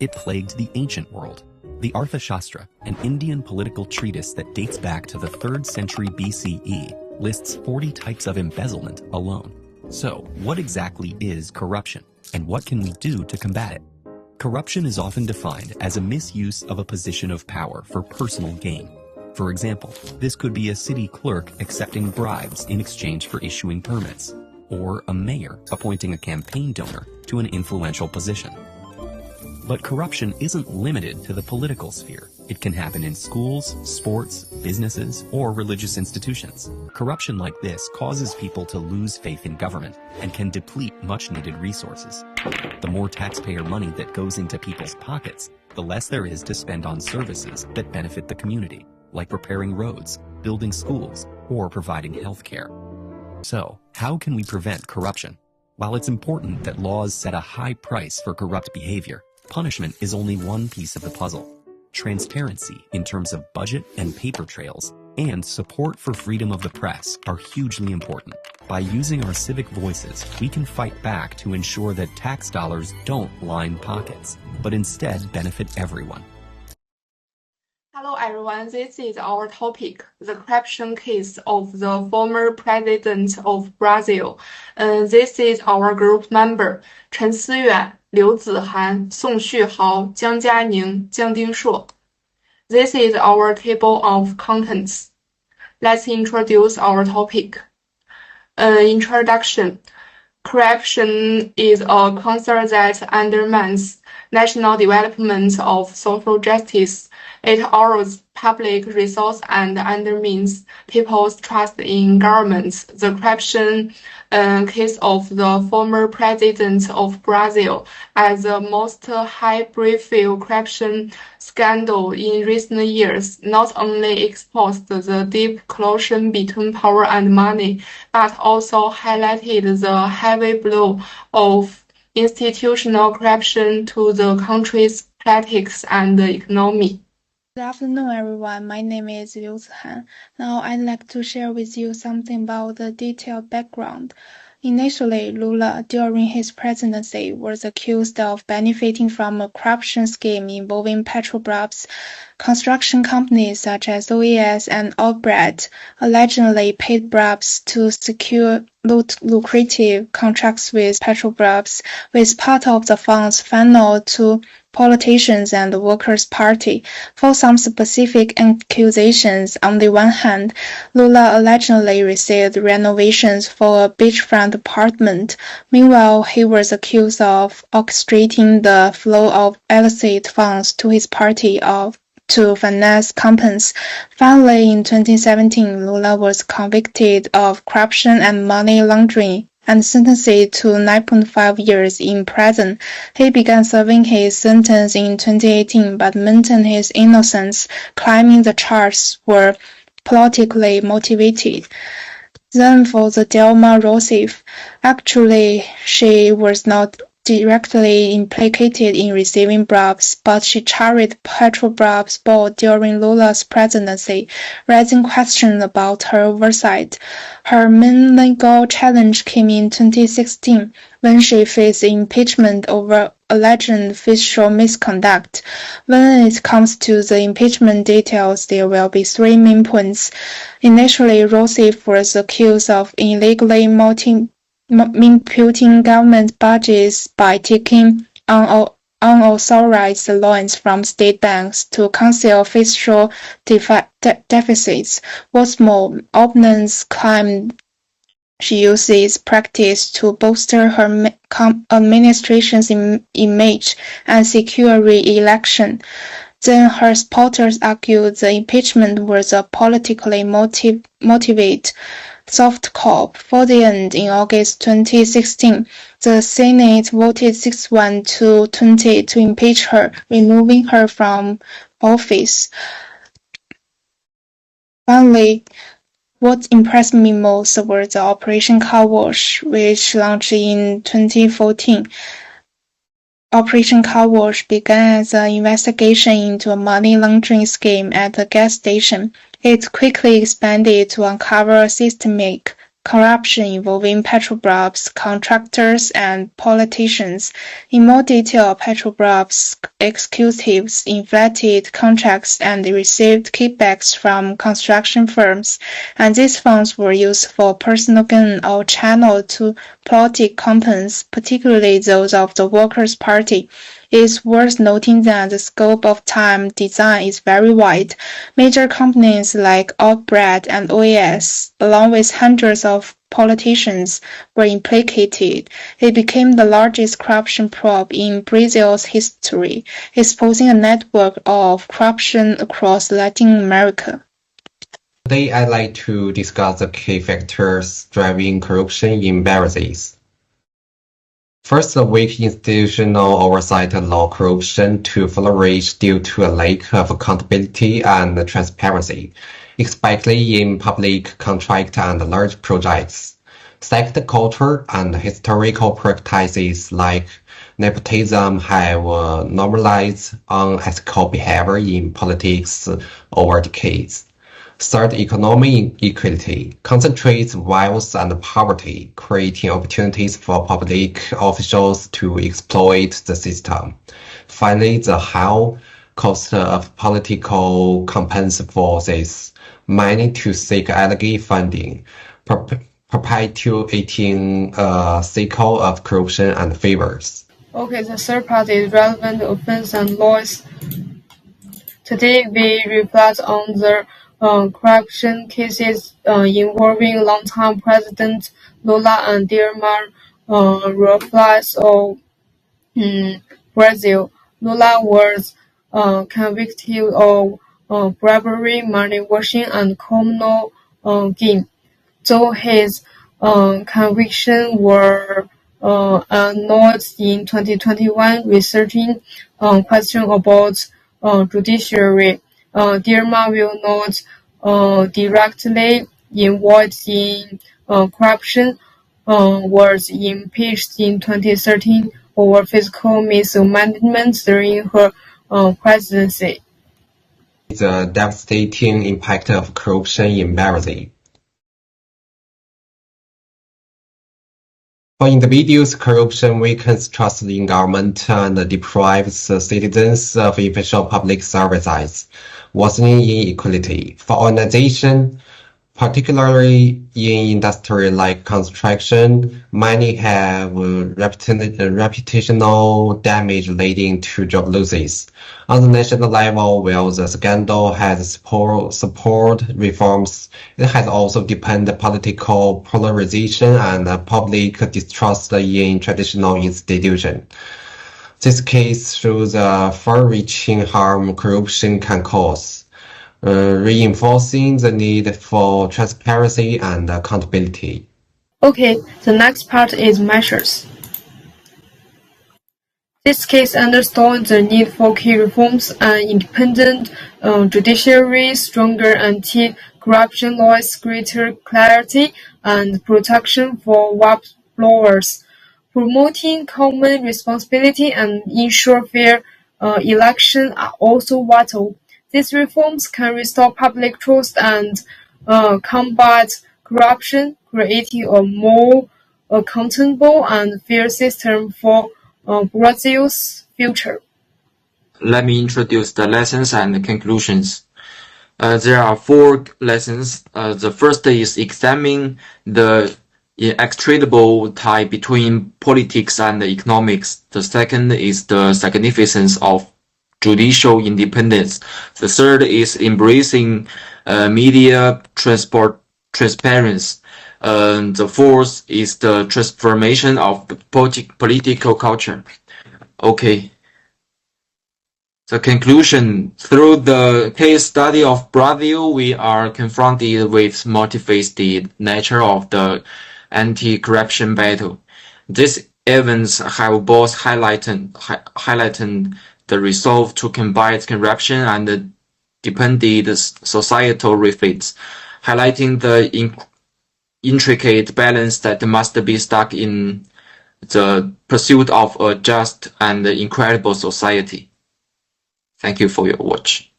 It plagued the ancient world. The Arthashastra, an Indian political treatise that dates back to the 3rd century BCE, lists 40 types of embezzlement alone. So, what exactly is corruption, and what can we do to combat it? Corruption is often defined as a misuse of a position of power for personal gain. For example, this could be a city clerk accepting bribes in exchange for issuing permits, or a mayor appointing a campaign donor to an influential position. But corruption isn't limited to the political sphere. It can happen in schools, sports, businesses, or religious institutions. Corruption like this causes people to lose faith in government and can deplete much-needed resources. The more taxpayer money that goes into people's pockets, the less there is to spend on services that benefit the community, like repairing roads, building schools, or providing health care. So, how can we prevent corruption? While it's important that laws set a high price for corrupt behavior, punishment is only one piece of the puzzle. Transparency in terms of budget and paper trails, and support for freedom of the press are hugely important. By using our civic voices, we can fight back to ensure that tax dollars don't line pockets, but instead benefit everyone. Hello everyone, this is our topic, the corruption case of the former president of Brazil. This is our group member, Chen Siyuan, Liu Zihan, Song Xuhao, Jiang Jianing, Jiang Dingshuo. This is our table of contents. Let's introduce our topic. Introduction. Corruption is a concern that undermines national development of social justice. It erodes public resource and undermines people's trust in government. The corruption case of the former president of Brazil as the most high-profile corruption scandal in recent years not only exposed the deep collusion between power and money, but also highlighted the heavy blow of institutional corruption to the country's politics and economy. Good afternoon, everyone. My name is Liu Zihan. Now, I'd like to share with you something about the detailed background. Initially, Lula, during his presidency, was accused of benefiting from a corruption scheme involving Petrobras. Construction companies such as OAS and Odebrecht allegedly paid bribes to secure lucrative contracts with Petrobras, with part of the funds funneled to politicians and the Workers' Party. For some specific accusations, on the one hand, Lula allegedly received renovations for a beachfront apartment. Meanwhile, he was accused of orchestrating the flow of illicit funds to his party to finance campaigns. Finally, in 2017, Lula was convicted of corruption and money laundering and sentenced to 9.5 years in prison. He began serving his sentence in 2018 but maintained his innocence, claiming the charges were politically motivated. Then for the Dilma Rousseff, actually she was not directly implicated in receiving bribes, but she chaired Petrobras board during Lula's presidency, raising questions about her oversight. Her main legal challenge came in 2016, when she faced impeachment over alleged official misconduct. When it comes to the impeachment details, there will be three main points. Initially, Rousseff was accused of illegally imputing government budgets by taking unauthorized loans from state banks to conceal fiscal deficits. What's more, opponents claim she used this practice to bolster her administration's image and secure re-election. Then her supporters argued the impeachment was a politically motivated soft cop. For the end, in August 2016, the Senate voted 6-1 to 20 to impeach her, removing her from office. Finally, what impressed me most was the Operation Car Wash, which launched in 2014. Operation Car Wash began as an investigation into a money laundering scheme at a gas station. It quickly expanded to uncover systemic corruption involving Petrobras contractors and politicians. In more detail, Petrobras executives inflated contracts and received kickbacks from construction firms, and these funds were used for personal gain or channeled to political campaigns, particularly those of the Workers' Party. It is worth noting that the scope of time design is very wide. Major companies like Outbread and OAS, along with hundreds of politicians, were implicated. It became the largest corruption probe in Brazil's history, exposing a network of corruption across Latin America. Today, I'd like to discuss the key factors driving corruption in Brazil. First, the weak institutional oversight allowed corruption to flourish due to a lack of accountability and transparency, especially in public contracts and large projects. Second, culture and historical practices like nepotism have normalized unethical behavior in politics over decades. Third, economic inequality concentrates wealth and poverty, creating opportunities for public officials to exploit the system. Finally, the high cost of political campaigns forces many to seek alleged funding, perpetuating a cycle of corruption and favors. Okay, the third part is relevant offense and laws. Today, we reflect on the corruption cases involving longtime President Lula and Dilma Rousseff of Brazil. Lula was convicted of bribery, money washing, and criminal gain. Though his convictions were annulled in 2021, researching questions about judiciary. Dilma will not directly involved in corruption, was impeached in 2013 over fiscal mismanagement during her presidency. The devastating impact of corruption in Brazil. For individuals, corruption weakens trust in government and deprives citizens of essential public services, worsening inequality. For organizations, particularly in industry like construction, many have reputational damage leading to job losses. On the national level, while the scandal has support reforms, it has also deepened political polarization and public distrust in traditional institutions. This case shows the far-reaching harm corruption can cause, reinforcing the need for transparency and accountability. Okay, the next part is measures. This case underscores the need for key reforms, an independent judiciary, stronger anti-corruption laws, greater clarity and protection for whistleblowers, promoting common responsibility and ensure fair elections are also vital. These reforms can restore public trust and combat corruption, creating a more accountable and fair system for Brazil's future. Let me introduce the lessons and conclusions. There are 4 lessons. The first is examine the inextricable tie between politics and economics. The second is the significance of judicial independence. The third is embracing media transparency. The fourth is the transformation of the political culture. Okay. The conclusion. Through the case study of Brazil, we are confronted with multifaceted nature of the anti-corruption battle. These events have both highlighted the resolve to combat corruption and depended societal reflex, highlighting the intricate balance that must be struck in the pursuit of a just and incredible society. Thank you for your watch.